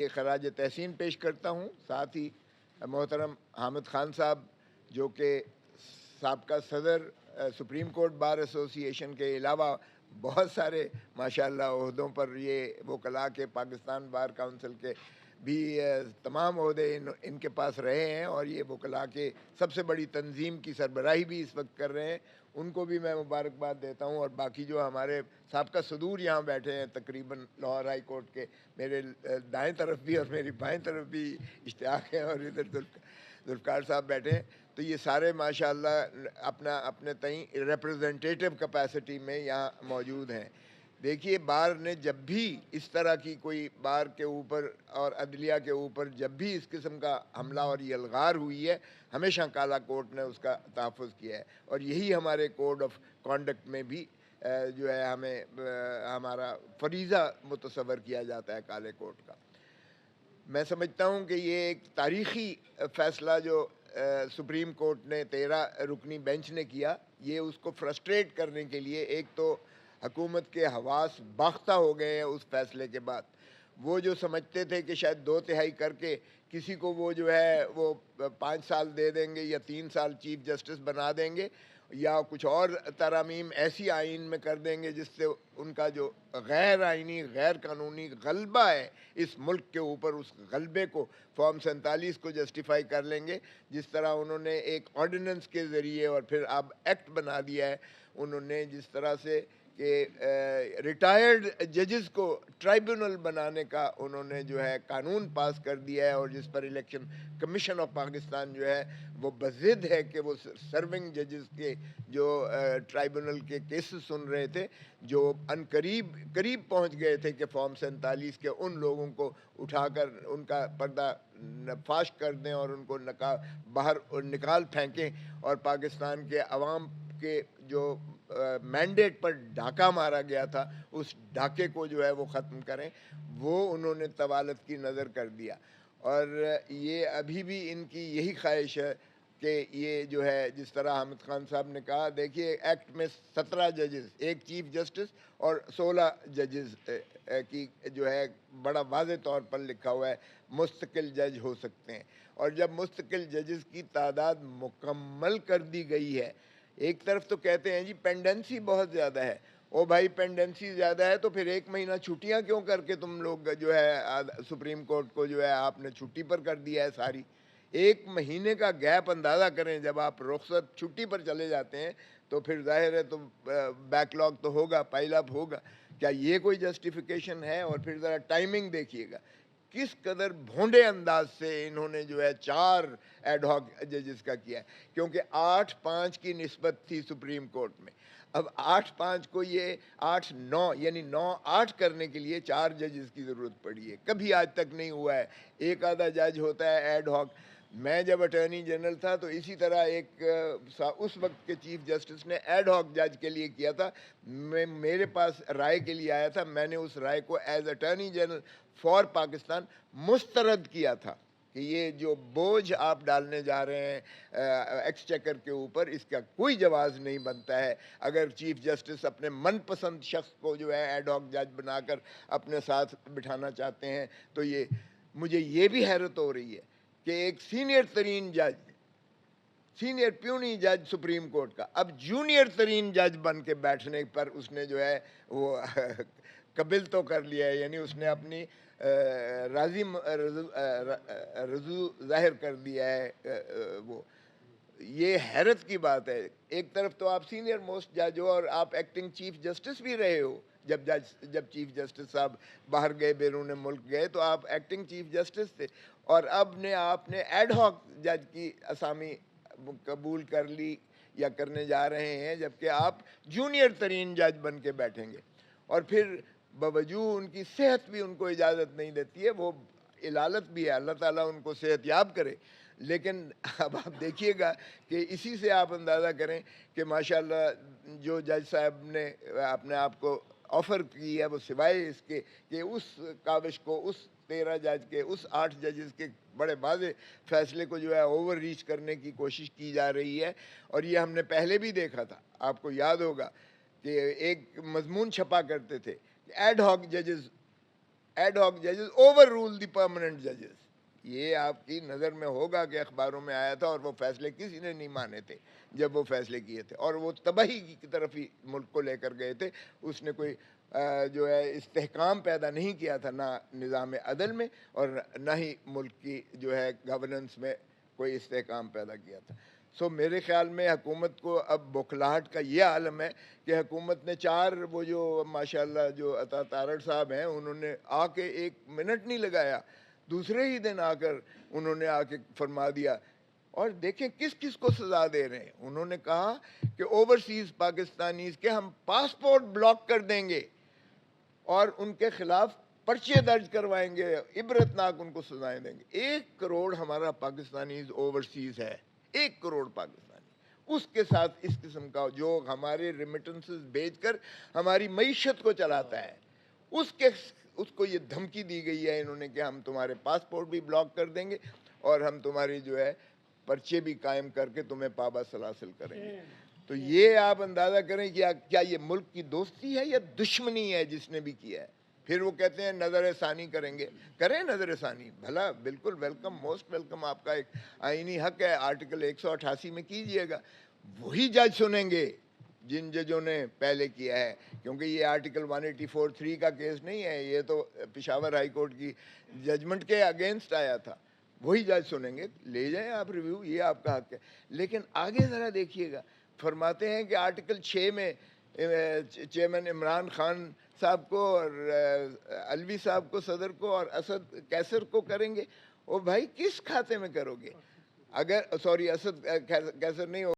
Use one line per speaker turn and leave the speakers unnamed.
ایک خراج تحسین پیش کرتا ہوں. ساتھ ہی محترم حامد خان صاحب جو کہ سابقہ صدر سپریم کورٹ بار ایسوسی ایشن کے علاوہ بہت سارے ماشاءاللہ عہدوں پر یہ وکلاء کے پاکستان بار کونسل کے بھی تمام عہدے ان کے پاس رہے ہیں اور یہ وکلاء کے سب سے بڑی تنظیم کی سربراہی بھی اس وقت کر رہے ہیں. ان کو بھی میں مبارکباد دیتا ہوں. اور باقی جو ہمارے سابقہ صدور یہاں بیٹھے ہیں تقریباً لاہور ہائی کورٹ کے, میرے دائیں طرف بھی اور میری بائیں طرف بھی اشتیاق ہیں اور ادھر ذوالفقار صاحب بیٹھے ہیں, تو یہ سارے ماشاءاللہ اپنے تئیں ریپرزنٹیٹیو کیپیسٹی میں یہاں موجود ہیں. دیکھیے, بار نے جب بھی اس طرح کی کوئی بار کے اوپر اور عدلیہ کے اوپر جب بھی اس قسم کا حملہ اور یلغار ہوئی ہے, ہمیشہ کالا کوٹ نے اس کا تحفظ کیا ہے. اور یہی ہمارے کوڈ آف کانڈکٹ میں بھی جو ہے ہمیں ہمارا فریضہ متصور کیا جاتا ہے کالے کوٹ کا. میں سمجھتا ہوں کہ یہ ایک تاریخی فیصلہ جو سپریم کورٹ نے 13 رکنی بینچ نے کیا, یہ اس کو فرسٹریٹ کرنے کے لیے, ایک تو حکومت کے حواس باختہ ہو گئے ہیں اس فیصلے کے بعد. وہ جو سمجھتے تھے کہ شاید 2/3 کر کے کسی کو وہ جو ہے وہ 5 سال دے دیں گے یا 3 سال چیف جسٹس بنا دیں گے یا کچھ اور ترامیم ایسی آئین میں کر دیں گے جس سے ان کا جو غیر آئینی غیر قانونی غلبہ ہے اس ملک کے اوپر, اس غلبے کو فارم 47 کو جسٹیفائی کر لیں گے. جس طرح انہوں نے ایک آرڈیننس کے ذریعے اور پھر اب ایکٹ بنا دیا ہے انہوں نے, جس طرح سے کہ ریٹائرڈ ججز کو ٹرائبیونل بنانے کا انہوں نے جو ہے قانون پاس کر دیا ہے, اور جس پر الیکشن کمیشن آف پاکستان جو ہے وہ بضد ہے کہ وہ سرونگ ججز کے جو ٹرائبیونل کے کیسز سن رہے تھے جو قریب پہنچ گئے تھے کہ فارم 47 کے ان لوگوں کو اٹھا کر ان کا پردہ فاش کر دیں اور ان کو باہر نکال پھینکیں اور پاکستان کے عوام کے جو مینڈیٹ پر ڈھاکہ مارا گیا تھا اس ڈھاکے کو جو ہے وہ ختم کریں, وہ انہوں نے طوالت کی نظر کر دیا. اور یہ ابھی بھی ان کی یہی خواہش ہے کہ یہ جو ہے جس طرح حامد خان صاحب نے کہا, دیکھیے ایکٹ میں 17 ججز, ایک چیف جسٹس اور 16 ججز کی جو ہے بڑا واضح طور پر لکھا ہوا ہے مستقل جج ہو سکتے ہیں. اور جب مستقل ججز کی تعداد مکمل کر دی گئی ہے, ایک طرف تو کہتے ہیں جی پینڈنسی بہت زیادہ ہے, او بھائی پینڈنسی زیادہ ہے تو پھر 1 مہینہ چھٹیاں کیوں کر کے تم لوگ جو ہے سپریم کورٹ کو جو ہے آپ نے چھٹی پر کر دیا ہے ساری. 1 مہینے کا گیپ اندازہ کریں, جب آپ رخصت چھٹی پر چلے جاتے ہیں تو پھر ظاہر ہے تو بیک لاگ تو ہوگا, پائل اپ ہوگا. کیا یہ کوئی جسٹیفیکیشن ہے؟ اور پھر ذرا ٹائمنگ دیکھیے گا کس قدر بھونڈے انداز سے انہوں نے جو ہے 4 ایڈ ہاک ججز کا کیا ہے, کیونکہ 8-5 کی نسبت تھی سپریم کورٹ میں. اب 8-5 کو یہ 8-9 یعنی 9-8 کرنے کے لیے 4 ججز کی ضرورت پڑی ہے. کبھی آج تک نہیں ہوا ہے. ایک آدھا جج ہوتا ہے ایڈ ہاک. میں جب اٹارنی جنرل تھا تو اسی طرح ایک اس وقت کے چیف جسٹس نے ایڈ ہاک جج کے لیے کیا تھا. میرے پاس رائے کے لیے آیا تھا, میں نے اس رائے کو as attorney general for Pakistan مسترد کیا تھا کہ یہ جو بوجھ آپ ڈالنے جا رہے ہیں ایکسچیکر کے اوپر, اس کا کوئی جواز نہیں بنتا ہے. اگر چیف جسٹس اپنے من پسند شخص کو جو ہے ایڈ ہاک جج بنا کر اپنے ساتھ بٹھانا چاہتے ہیں تو یہ مجھے یہ بھی حیرت ہو رہی ہے کہ ایک سینئر ترین جج, سینئر پیونی جج سپریم کورٹ کا, اب جونیئر ترین جج بن کے بیٹھنے پر اس نے جو ہے وہ قبل تو کر لیا ہے, یعنی اس نے اپنی رضو ظاہر کر دیا ہے. وہ یہ حیرت کی بات ہے. ایک طرف تو آپ سینئر موسٹ جج ہو اور آپ ایکٹنگ چیف جسٹس بھی رہے ہو. جب چیف جسٹس صاحب باہر گئے, بیرون ملک گئے, تو آپ ایکٹنگ چیف جسٹس تھے, اور اب آپ نے ایڈ ہاک جج کی اسامی قبول کر لی یا کرنے جا رہے ہیں, جبکہ آپ جونیئر ترین جج بن کے بیٹھیں گے. اور پھر باوجود ان کی صحت بھی ان کو اجازت نہیں دیتی ہے, وہ علالت بھی ہے, اللہ تعالیٰ ان کو صحت یاب کرے. لیکن اب آپ دیکھیے گا کہ اسی سے آپ اندازہ کریں کہ ماشاءاللہ جو جج صاحب نے اپنے آپ کو آفر کی ہے, وہ سوائے اس کے کہ اس کاوش کو, اس 13 جج کے, اس 8 ججز کے بڑے واضح فیصلے کو جو ہے اوور ریچ کرنے کی کوشش کی جا رہی ہے. اور یہ ہم نے پہلے بھی دیکھا تھا, آپ کو یاد ہوگا کہ ایک مضمون چھپا کرتے تھے ایڈ ہاک ججز ایڈ ہاک ججز اوور رول دی پرماننٹ ججز. یہ آپ کی نظر میں ہوگا کہ اخباروں میں آیا تھا, اور وہ فیصلے کسی نے نہیں مانے تھے جب وہ فیصلے کیے تھے, اور وہ تباہی کی طرف ہی ملک کو لے کر گئے تھے. اس نے کوئی جو ہے استحکام پیدا نہیں کیا تھا, نہ نظام عدل میں اور نہ ہی ملک کی جو ہے گورننس میں کوئی استحکام پیدا کیا تھا. سو میرے خیال میں حکومت کو اب بوکھلاہٹ کا یہ عالم ہے کہ حکومت نے 4 وہ جو ماشاءاللہ جو عطا تارڑ صاحب ہیں, انہوں نے آ کے 1 منٹ نہیں لگایا, دوسرے ہی دن آ کر انہوں نے آ کے فرما دیا. اور دیکھیں کس کس کو سزا دے رہے ہیں. انہوں نے کہا کہ اوورسیز پاکستانیز کے ہم پاسپورٹ بلاک کر دیں گے اور ان کے خلاف پرچے درج کروائیں گے, عبرتناک ان کو سزائیں دیں گے. 1 کروڑ ہمارا پاکستانیز اوورسیز ہے, 1 کروڑ پاکستانی. اس کے ساتھ اس قسم کا جو ہمارے ریمیٹنسز بھیج کر ہماری معیشت کو چلاتا ہے, اس کو یہ دھمکی دی گئی ہے انہوں نے کہ ہم تمہارے پاسپورٹ بھی بلاک کر دیں گے اور ہم تمہاری جو ہے پرچے بھی قائم کر کے تمہیں پابا سلاسل کریں گے. تو یہ آپ اندازہ کریں کہ کیا یہ ملک کی دوستی ہے یا دشمنی ہے جس نے بھی کیا ہے. پھر وہ کہتے ہیں نظر ثانی کریں گے, کریں نظر ثانی, بھلا بالکل ویلکم, موسٹ ویلکم, آپ کا ایک آئینی حق ہے, آرٹیکل 188 میں کیجئے گا. وہی جج سنیں گے جن ججوں نے پہلے کیا ہے, کیونکہ یہ آرٹیکل 184(3) کا کیس نہیں ہے, یہ تو پشاور ہائی کورٹ کی ججمنٹ کے اگینسٹ آیا تھا. وہی جج سنیں گے, لے جائیں آپ ریویو, یہ آپ کا حق ہے. لیکن آگے ذرا دیکھیے گا, فرماتے ہیں کہ آرٹیکل 6 میں چیئرمین عمران خان صاحب کو اور الوی صاحب کو, صدر کو, اور اسد کیسر کو کریں گے. او بھائی کس کھاتے میں کرو گے؟ اگر سوری اسد کیسر نہیں